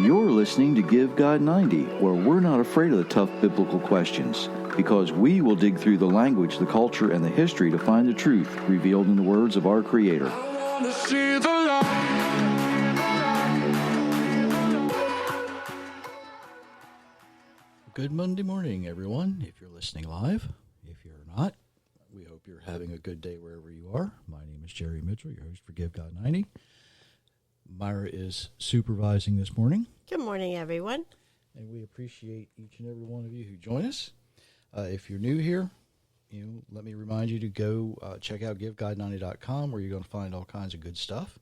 You're listening to Give God 90, where we're not afraid of the tough biblical questions, because we will dig through the language, the culture, and the history to find the truth revealed in the words of our Creator. I wanna see the light. Good Monday morning, everyone. If you're listening live, if you're not, we hope you're having a good day wherever you are. My name is Jerry Mitchell, your host for Give God 90. Myra is supervising this morning. Good morning, everyone. And we appreciate each and every one of you who join us. If you're new here, let me remind you to go check out GiveGod90.com, where you're going to find all kinds of good stuff.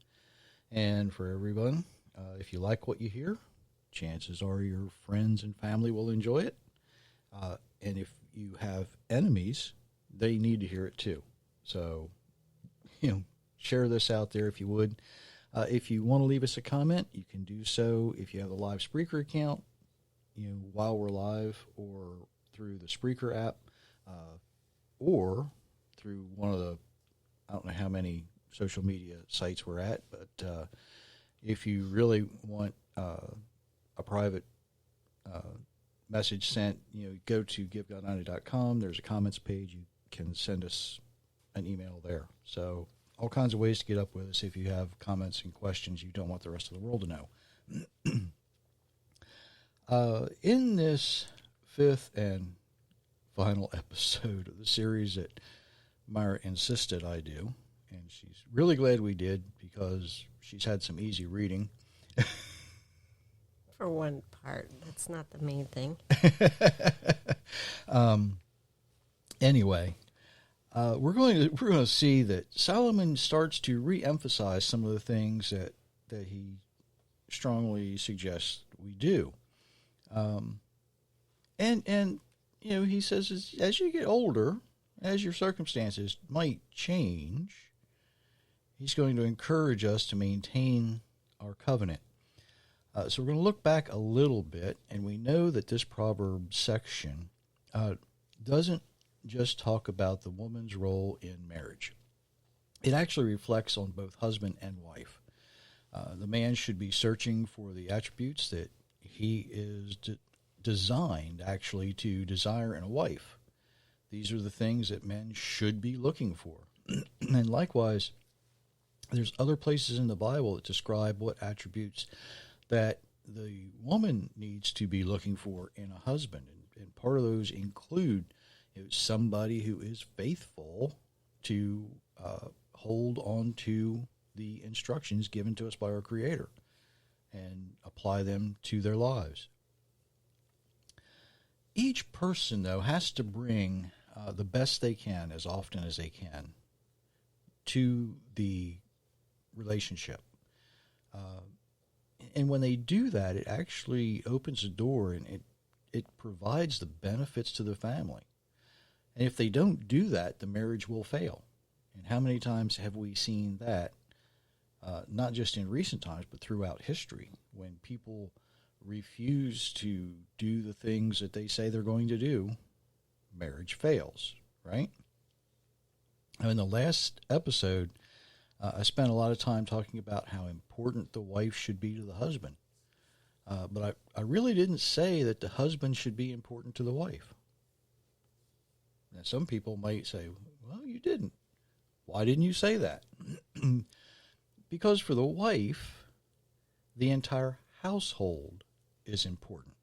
And for everyone, if you like what you hear, chances are your friends and family will enjoy it. And if you have enemies, they need to hear it too. So, share this out there if you would. If you want to leave us a comment, you can do so if you have a live Spreaker account, while we're live, or through the Spreaker app, or through one of the, I don't know how many social media sites we're at, but if you really want a private message sent, go to GiveGod90.com. There's a comments page. You can send us an email there. So all kinds of ways to get up with us if you have comments and questions you don't want the rest of the world to know. In this fifth and final episode of the series that Myra insisted I do, and she's really glad we did because she's had some easy reading. For one part, that's not the main thing. Anyway, we're going to see that Solomon starts to re-emphasize some of the things that he strongly suggests we do. And he says as you get older, as your circumstances might change, he's going to encourage us to maintain our covenant. So we're going to look back a little bit, and we know that this proverb section doesn't just talk about the woman's role in marriage. It actually reflects on both husband and wife. The man should be searching for the attributes that he is designed actually to desire in a wife. These are the things that men should be looking for. And likewise, there's other places in the Bible that describe what attributes that the woman needs to be looking for in a husband. And part of those include somebody who is faithful to hold on to the instructions given to us by our Creator and apply them to their lives. Each person, though, has to bring the best they can as often as they can to the relationship. And when they do that, it actually opens a door and it provides the benefits to the family. And if they don't do that, the marriage will fail. And how many times have we seen that, not just in recent times, but throughout history, when people refuse to do the things that they say they're going to do, marriage fails, right? Now, in the last episode, I spent a lot of time talking about how important the wife should be to the husband. But I really didn't say that the husband should be important to the wife. Now, some people might say, well, you didn't. Why didn't you say that? Because for the wife, the entire household is important.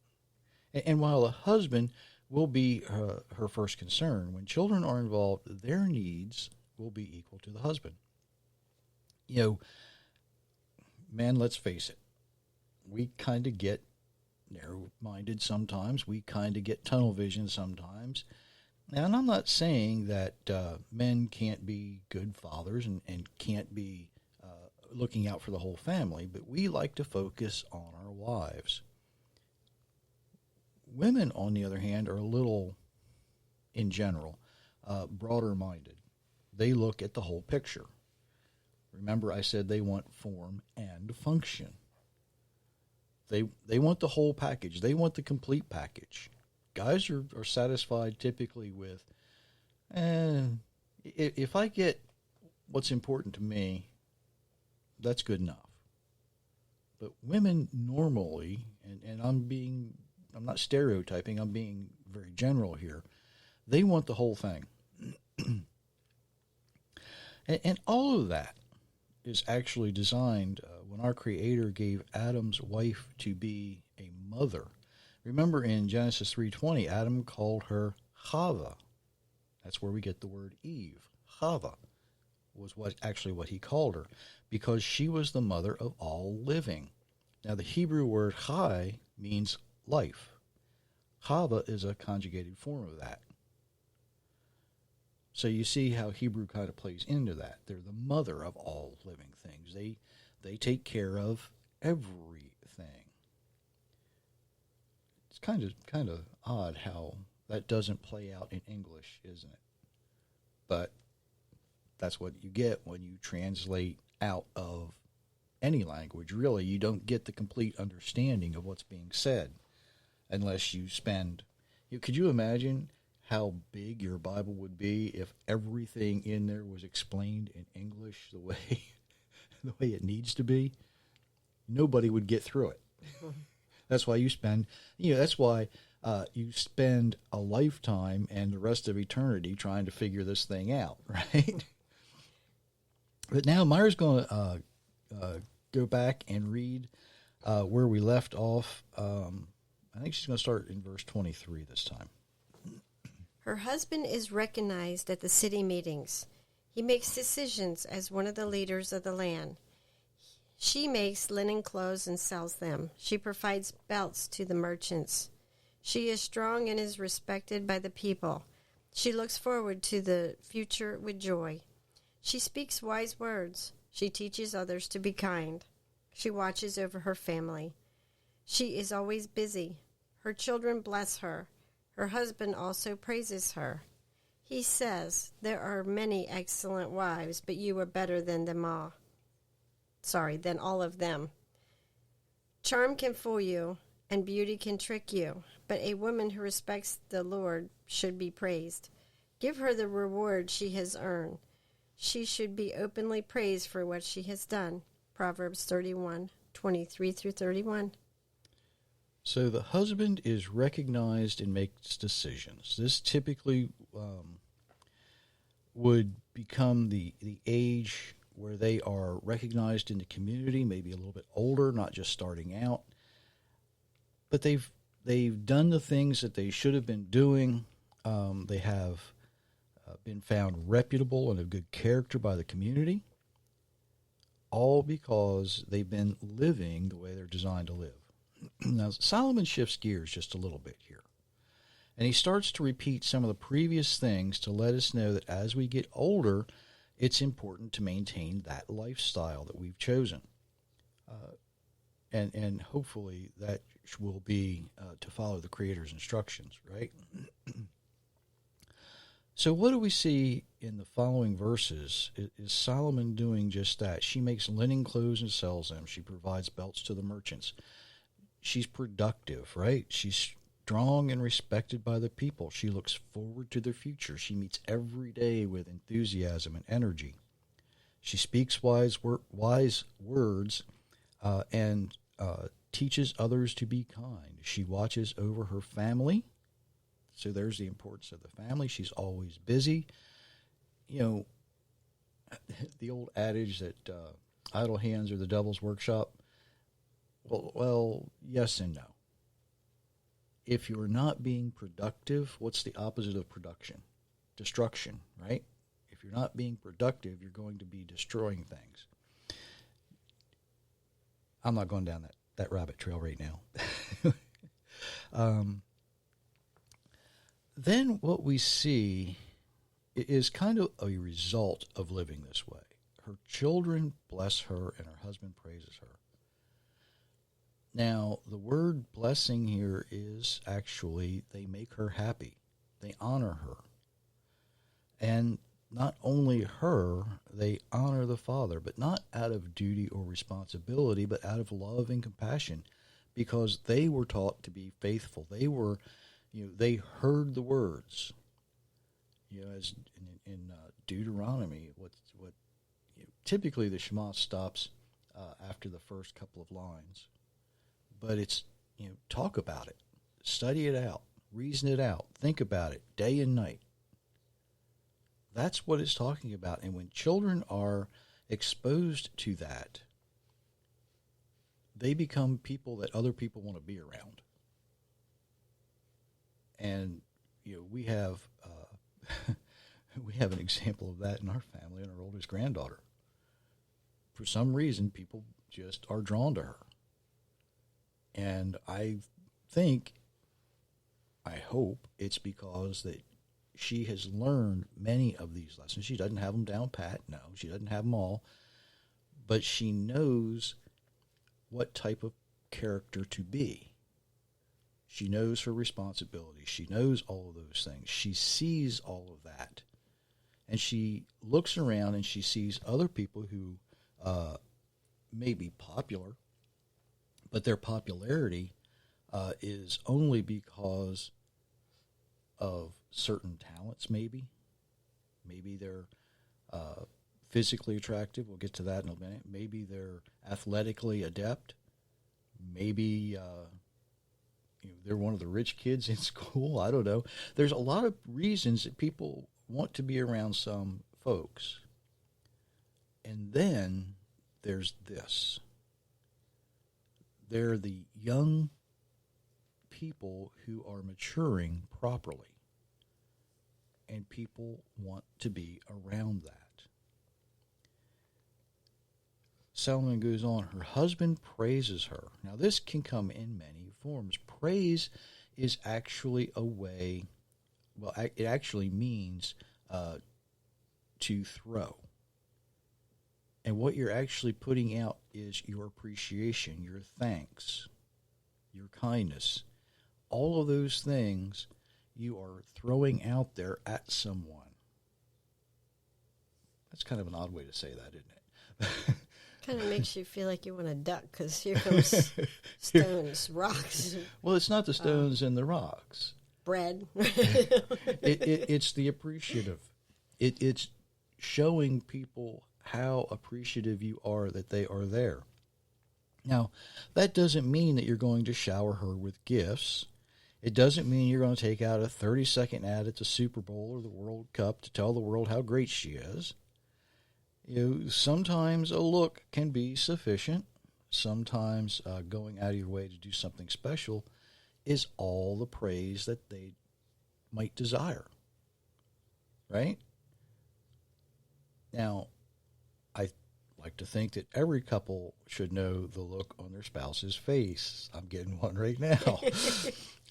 And while the husband will be her first concern, when children are involved, their needs will be equal to the husband. Man, let's face it, we kind of get narrow-minded sometimes. We kind of get tunnel vision sometimes. And I'm not saying that men can't be good fathers and can't be looking out for the whole family, but we like to focus on our wives. Women, on the other hand, are a little, in general, broader minded. They look at the whole picture. Remember, I said they want form and function. They want the whole package. They want the complete package. Guys are satisfied typically with, if I get what's important to me, that's good enough. But women normally, and I'm not stereotyping, I'm being very general here, they want the whole thing. and all of that is actually designed when our Creator gave Adam's wife to be a mother. Remember in Genesis 3:20, Adam called her Chava. That's where we get the word Eve. Chava was what he called her, because she was the mother of all living. Now the Hebrew word chai means life. Chava is a conjugated form of that. So you see how Hebrew kind of plays into that. They're the mother of all living things. They take care of everything. It's kind of odd how that doesn't play out in English, isn't it? But that's what you get when you translate out of any language. Really, you don't get the complete understanding of what's being said unless you spend. Could you imagine how big your Bible would be if everything in there was explained in English the way it needs to be? Nobody would get through it. That's why you spend. That's why you spend a lifetime and the rest of eternity trying to figure this thing out, right? But now Myra's going to go back and read where we left off. I think she's going to start in verse 23 this time. Her husband is recognized at the city meetings. He makes decisions as one of the leaders of the land. She makes linen clothes and sells them. She provides belts to the merchants. She is strong and is respected by the people. She looks forward to the future with joy. She speaks wise words. She teaches others to be kind. She watches over her family. She is always busy. Her children bless her. Her husband also praises her. He says, "There are many excellent wives, but you are better than them all." Than all of them. Charm can fool you, and beauty can trick you, but a woman who respects the Lord should be praised. Give her the reward she has earned. She should be openly praised for what she has done. Proverbs 31:23 through 31. So the husband is recognized and makes decisions. This typically would become the age where they are recognized in the community, maybe a little bit older, not just starting out. But they've done the things that they should have been doing. They have been found reputable and of good character by the community, all because they've been living the way they're designed to live. Now, Solomon shifts gears just a little bit here, and he starts to repeat some of the previous things to let us know that as we get older, it's important to maintain that lifestyle that we've chosen. And hopefully that will be to follow the Creator's instructions, right? So what do we see in the following verses? Is Solomon doing just that? She makes linen clothes and sells them. She provides belts to the merchants. She's productive, right? She's strong and respected by the people. She looks forward to the future. She meets every day with enthusiasm and energy. She speaks wise words and teaches others to be kind. She watches over her family. So there's the importance of the family. She's always busy. The old adage that idle hands are the devil's workshop. Well, yes and no. If you're not being productive, what's the opposite of production? Destruction, right? If you're not being productive, you're going to be destroying things. I'm not going down that rabbit trail right now. then what we see is kind of a result of living this way. Her children bless her, and her husband praises her. Now, the word blessing here is actually they make her happy. They honor her. And not only her, they honor the father, but not out of duty or responsibility, but out of love and compassion, because they were taught to be faithful. They were, they heard the words. As in Deuteronomy, what typically the Shema stops after the first couple of lines, but it's talk about it, study it out, reason it out, think about it day and night. That's what it's talking about. And when children are exposed to that, they become people that other people want to be around. And we have we have an example of that in our family and our oldest granddaughter. For some reason, people just are drawn to her. And I hope it's because that she has learned many of these lessons. She doesn't have them down pat. No, she doesn't have them all. But she knows what type of character to be. She knows her responsibilities. She knows all of those things. She sees all of that. And she looks around and she sees other people who may be popular, but their popularity is only because of certain talents, maybe. Maybe they're physically attractive. We'll get to that in a minute. Maybe they're athletically adept. Maybe they're one of the rich kids in school. I don't know. There's a lot of reasons that people want to be around some folks. And then there's this. They're the young people who are maturing properly. And people want to be around that. Solomon goes on, her husband praises her. Now, this can come in many forms. Praise is actually a way, well, it actually means to throw. And what you're actually putting out is your appreciation, your thanks, your kindness. All of those things you are throwing out there at someone. That's kind of an odd way to say that, isn't it? Kind of makes you feel like you want to duck because here comes stones, rocks. Well, it's not the stones and the rocks. Bread. It's the appreciative. It's showing people how appreciative you are that they are there. Now, that doesn't mean that you're going to shower her with gifts. It doesn't mean you're going to take out a 30-second ad at the Super Bowl or the World Cup to tell the world how great she is. Sometimes a look can be sufficient. Sometimes going out of your way to do something special is all the praise that they might desire. Right? Now, I like to think that every couple should know the look on their spouse's face. I'm getting one right now.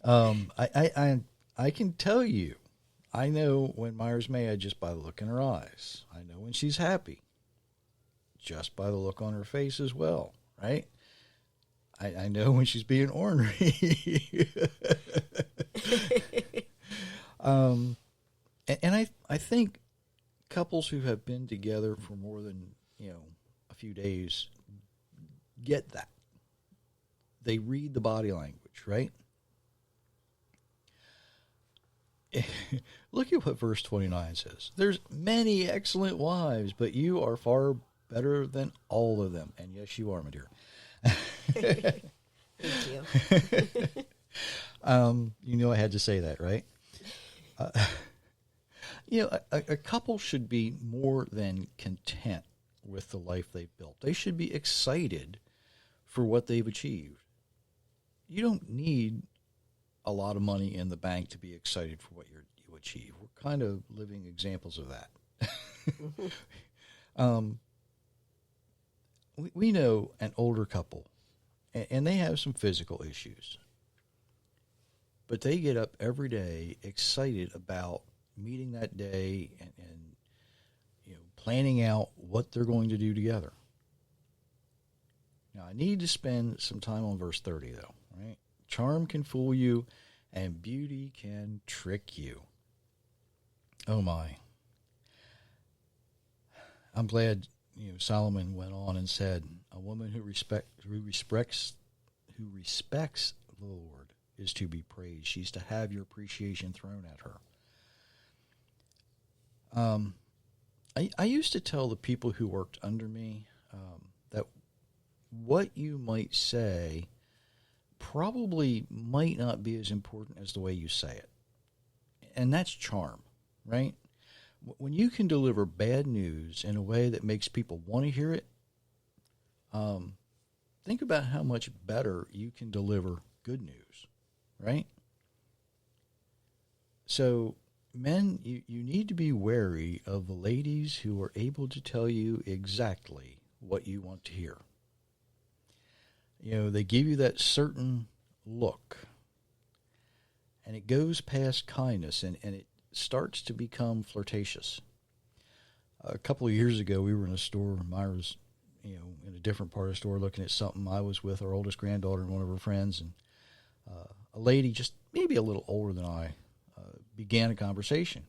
I can tell you, I know when Myra's mad just by the look in her eyes. I know when she's happy just by the look on her face as well, right? I know when she's being ornery. And I think couples who have been together for more than, a few days get that. They read the body language, right? Look at what verse 29 says. There's many excellent wives, but you are far better than all of them. And yes, you are, my dear. Thank you. I had to say that, right? A couple should be more than content with the life they've built. They should be excited for what they've achieved. You don't need a lot of money in the bank to be excited for what you achieve. We're kind of living examples of that. We know an older couple, and they have some physical issues. but they get up every day excited about meeting that day and planning out what they're going to do together. Now, I need to spend some time on verse 30, though, right? Charm can fool you, and beauty can trick you. Oh, my. I'm glad, Solomon went on and said, a woman who respects the Lord is to be praised. She's to have your appreciation thrown at her. I used to tell the people who worked under me that what you might say probably might not be as important as the way you say it. And that's charm, right? When you can deliver bad news in a way that makes people want to hear it, think about how much better you can deliver good news, right? So, men, you need to be wary of the ladies who are able to tell you exactly what you want to hear. They give you that certain look, and it goes past kindness, and it starts to become flirtatious. A couple of years ago, we were in a store. Myra's, in a different part of the store looking at something. I was with our oldest granddaughter and one of her friends, and a lady just maybe a little older than I began a conversation.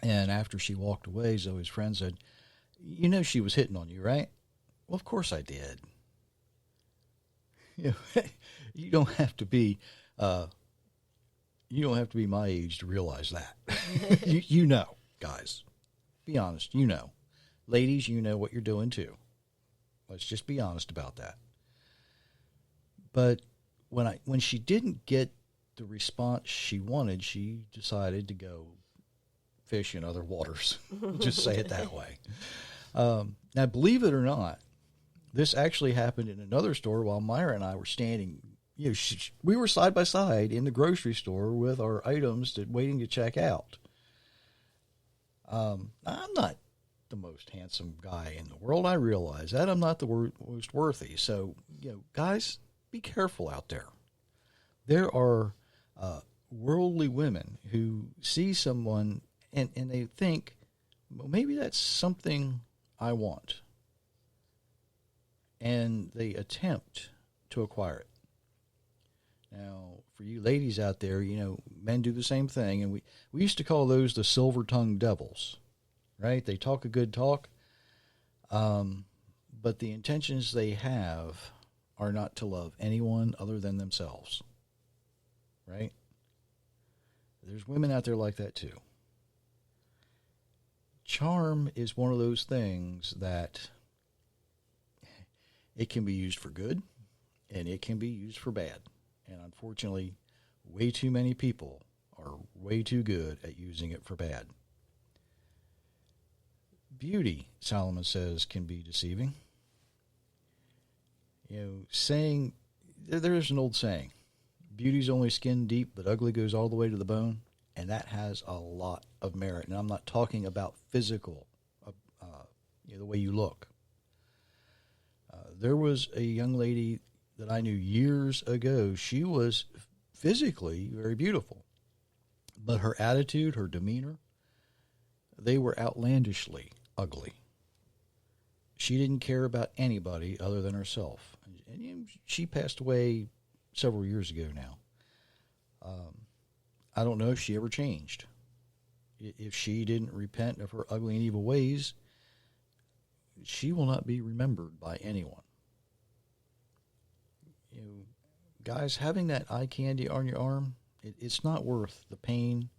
And after she walked away, Zoe's friend said, she was hitting on you, right? Well, of course I did. You don't have to be my age to realize that. you know, guys. Be honest, Ladies, you know what you're doing too. Let's just be honest about that. But when she didn't get the response she wanted, she decided to go fish in other waters. Just say it that way. Now, believe it or not, this actually happened in another store while Myra and I were standing. We were side by side in the grocery store with our items waiting to check out. I'm not the most handsome guy in the world. I realize that. I'm not the most worthy. So, guys, be careful out there. There are worldly women who see someone and they think, well, maybe that's something I want. And they attempt to acquire it. Now, for you ladies out there, men do the same thing. And we used to call those the silver-tongued devils, right? They talk a good talk, but the intentions they have are not to love anyone other than themselves, right? There's women out there like that too. Charm is one of those things that it can be used for good and it can be used for bad. And unfortunately, way too many people are way too good at using it for bad. Beauty, Solomon says, can be deceiving. There's an old saying, beauty's only skin deep, but ugly goes all the way to the bone. And that has a lot of merit. And I'm not talking about physical, the way you look. There was a young lady that I knew years ago. She was physically very beautiful, but her attitude, her demeanor, they were outlandishly ugly. She didn't care about anybody other than herself. And she passed away several years ago now. I don't know if she ever changed. If she didn't repent of her ugly and evil ways, she will not be remembered by anyone. Guys, having that eye candy on your arm, it's not worth the pain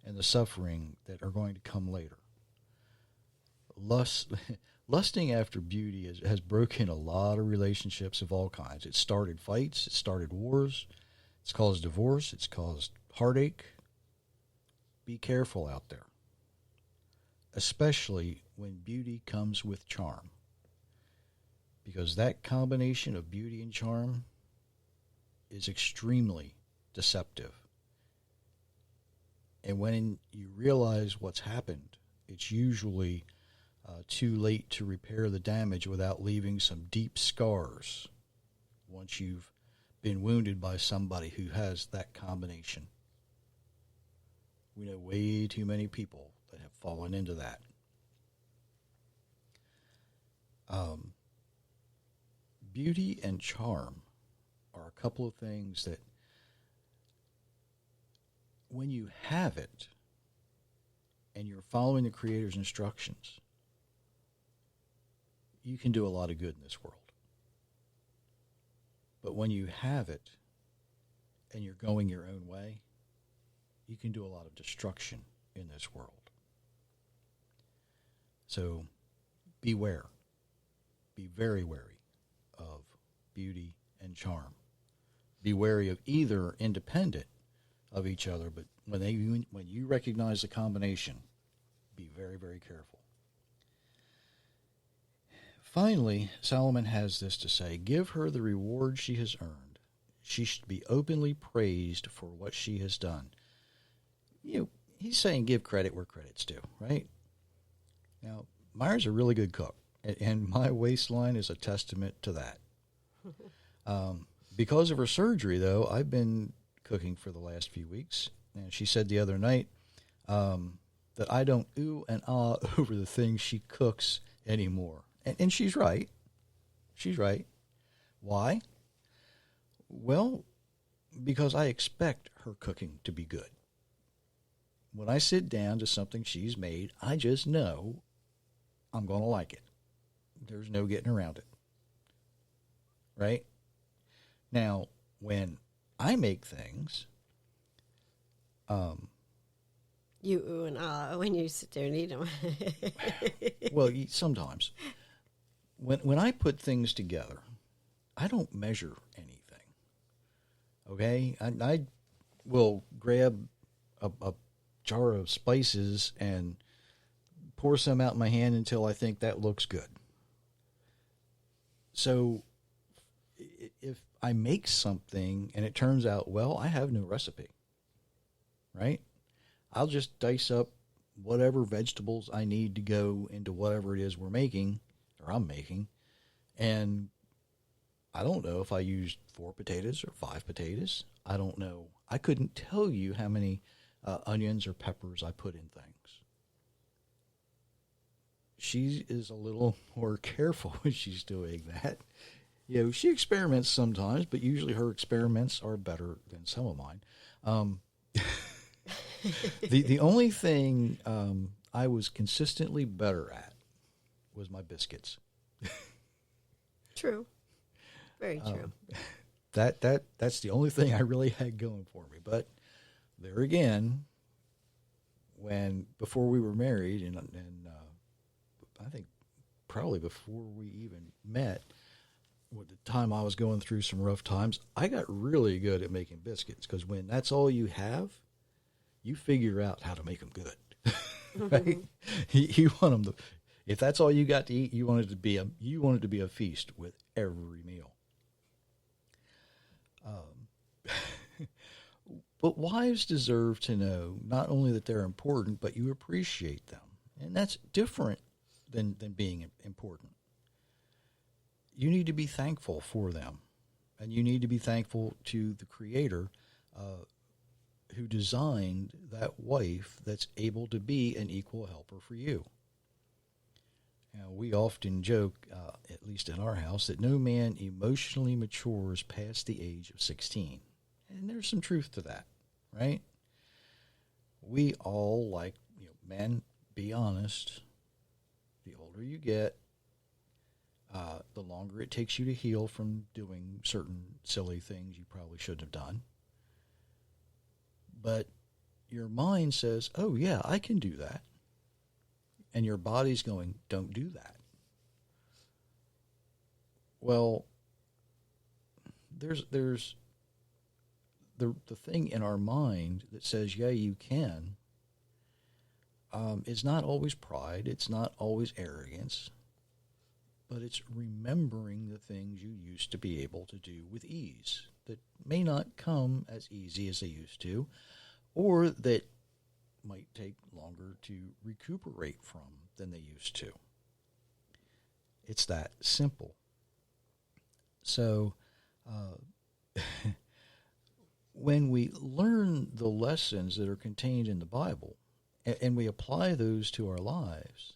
and the suffering that are going to come later. Lusting after beauty has broken a lot of relationships of all kinds. It started fights. It started wars. It's caused divorce. It's caused heartache. Be careful out there, especially when beauty comes with charm, because that combination of beauty and charm is extremely deceptive. And when you realize what's happened, it's usually too late to repair the damage without leaving some deep scars once you've been wounded by somebody who has that combination. We know way too many people that have fallen into that. Beauty and charm are a couple of things that when you have it and you're following the Creator's instructions, you can do a lot of good in this world. But when you have it and you're going your own way, you can do a lot of destruction in this world. So beware. Be very wary of beauty and charm. Be wary of either independent of each other, but when you recognize the combination, be very, very careful. Finally, Solomon has this to say: give her the reward she has earned. She should be openly praised for what she has done. He's saying give credit where credit's due, right? Now, Myra's a really good cook, and my waistline is a testament to that. Because of her surgery, though, I've been cooking for the last few weeks. And she said the other night that I don't ooh and ah over the things she cooks anymore. And she's right. She's right. Why? Well, because I expect her cooking to be good. When I sit down to something she's made, I just know I'm going to like it. There's no getting around it. Right? Now, when I make things, you ooh and ah when you sit there and eat them. well, sometimes. When I put things together, I don't measure anything. Okay? I will grab a jar of spices and pour some out in my hand until I think that looks good. So if I make something and it turns out well, I have no recipe, right? I'll just dice up whatever vegetables I need to go into whatever it is we're making, or I'm making, and I don't know if I used 4 potatoes or 5 potatoes. I don't know. I couldn't tell you how many onions or peppers I put in things. She is a little more careful when she's doing that. She experiments sometimes, but usually her experiments are better than some of mine. The only thing I was consistently better at was my biscuits. True. Very true. That's the only thing I really had going for me. But there again, before we were married, and I think probably before we even met, at the time I was going through some rough times, I got really good at making biscuits, because when that's all you have, you figure out how to make them good. Right? You want them to, if that's all you got to eat, you want it to be a feast with every meal. But wives deserve to know not only that they're important, but you appreciate them. And that's different than being important. You need to be thankful for them. And you need to be thankful to the Creator who designed that wife that's able to be an equal helper for you. Now, we often joke, at least in our house, that no man emotionally matures past the age of 16. And there's some truth to that, right? We all men, be honest. The older you get, the longer it takes you to heal from doing certain silly things you probably shouldn't have done. But your mind says, oh, yeah, I can do that. And your body's going, don't do that. Well, there's the thing in our mind that says, yeah, you can, is not always pride. It's not always arrogance. But it's remembering the things you used to be able to do with ease that may not come as easy as they used to, or that might take longer to recuperate from than they used to. It's that simple. So when we learn the lessons that are contained in the Bible and we apply those to our lives,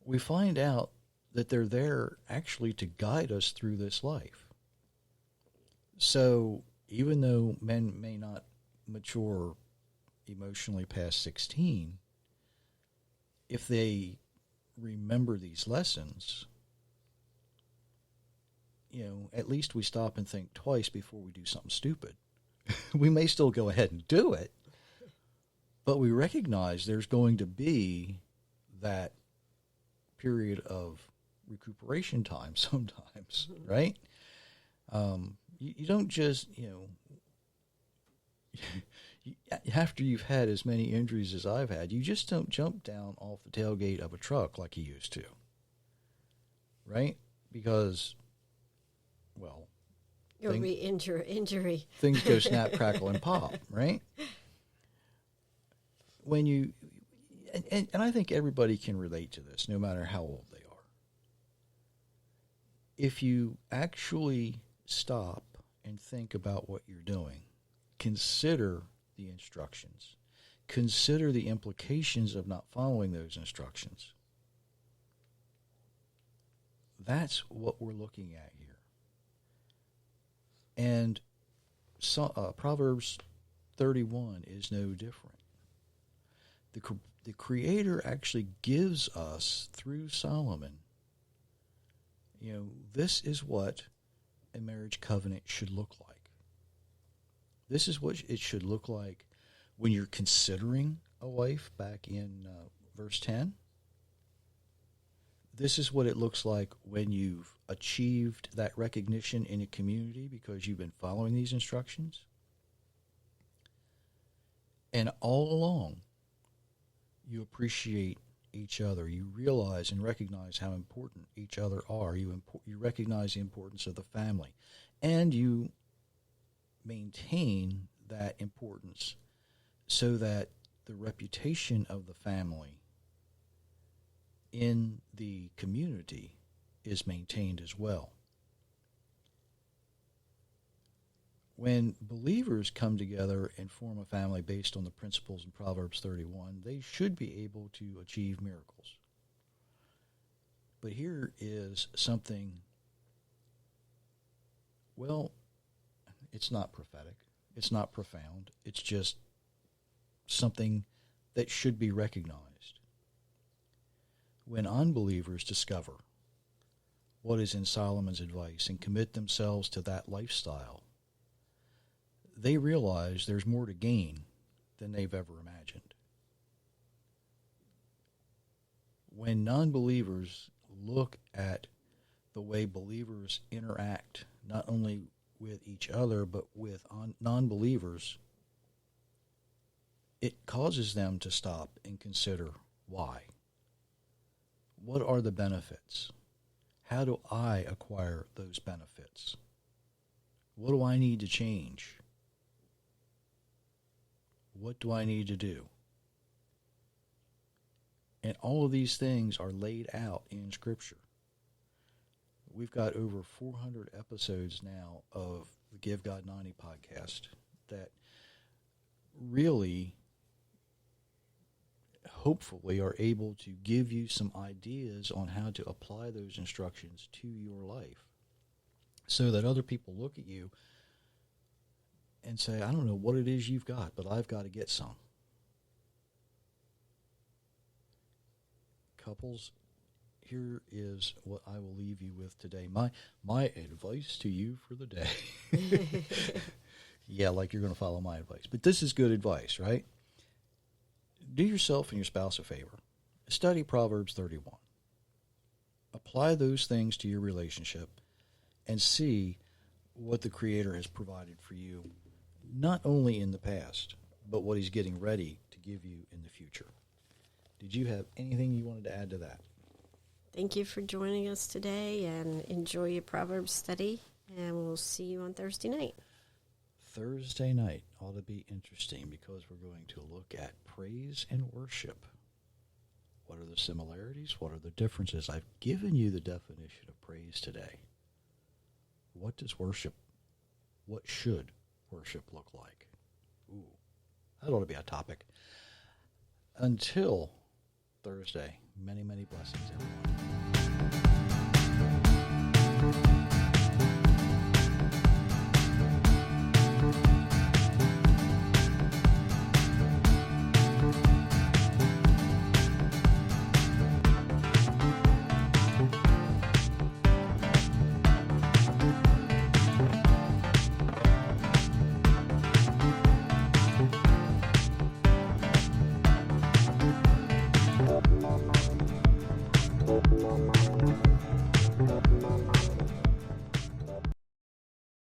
we find out that they're there actually to guide us through this life. So even though men may not mature emotionally past 16, if they remember these lessons, at least we stop and think twice before we do something stupid. We may still go ahead and do it, but we recognize there's going to be that period of recuperation time sometimes, right? You don't just, after you've had as many injuries as I've had, you just don't jump down off the tailgate of a truck like you used to, right? Because, well, You'll re-injure injury. things go snap, crackle, and pop, right? When you, and I think everybody can relate to this, no matter how old they are. If you actually stop and think about what you're doing, consider the instructions, consider the implications of not following those instructions. That's what we're looking at here. And Proverbs 31 is no different. The Creator actually gives us, through Solomon, this is what a marriage covenant should look like. This is what it should look like when you're considering a wife, back in verse 10. This is what it looks like when you've achieved that recognition in a community because you've been following these instructions. And all along, you appreciate each other. You realize and recognize how important each other are. You recognize the importance of the family. And you maintain that importance so that the reputation of the family in the community is maintained as well. When believers come together and form a family based on the principles in Proverbs 31, they should be able to achieve miracles. But here is something, well, it's not prophetic, it's not profound, it's just something that should be recognized. When unbelievers discover what is in Solomon's advice and commit themselves to that lifestyle, they realize there's more to gain than they've ever imagined. When non-believers look at the way believers interact, not only with each other, but with non-believers, it causes them to stop and consider why. What are the benefits? How do I acquire those benefits? What do I need to change? What do I need to do? And all of these things are laid out in Scripture. We've got over 400 episodes now of the Give God 90 podcast that really, hopefully, are able to give you some ideas on how to apply those instructions to your life so that other people look at you and say, I don't know what it is you've got, but I've got to get some. Couples, here is what I will leave you with today. My advice to you for the day. Yeah, like you're going to follow my advice. But this is good advice, right? Do yourself and your spouse a favor. Study Proverbs 31. Apply those things to your relationship and see what the Creator has provided for you, not only in the past, but what He's getting ready to give you in the future. Did you have anything you wanted to add to that? Thank you for joining us today, and enjoy your Proverbs study, and we'll see you on Thursday night. Thursday night ought to be interesting because we're going to look at praise and worship. What are the similarities? What are the differences? I've given you the definition of praise today. What does worship What should worship look like? Ooh, that ought to be a topic. Until Thursday, many, many blessings, everyone.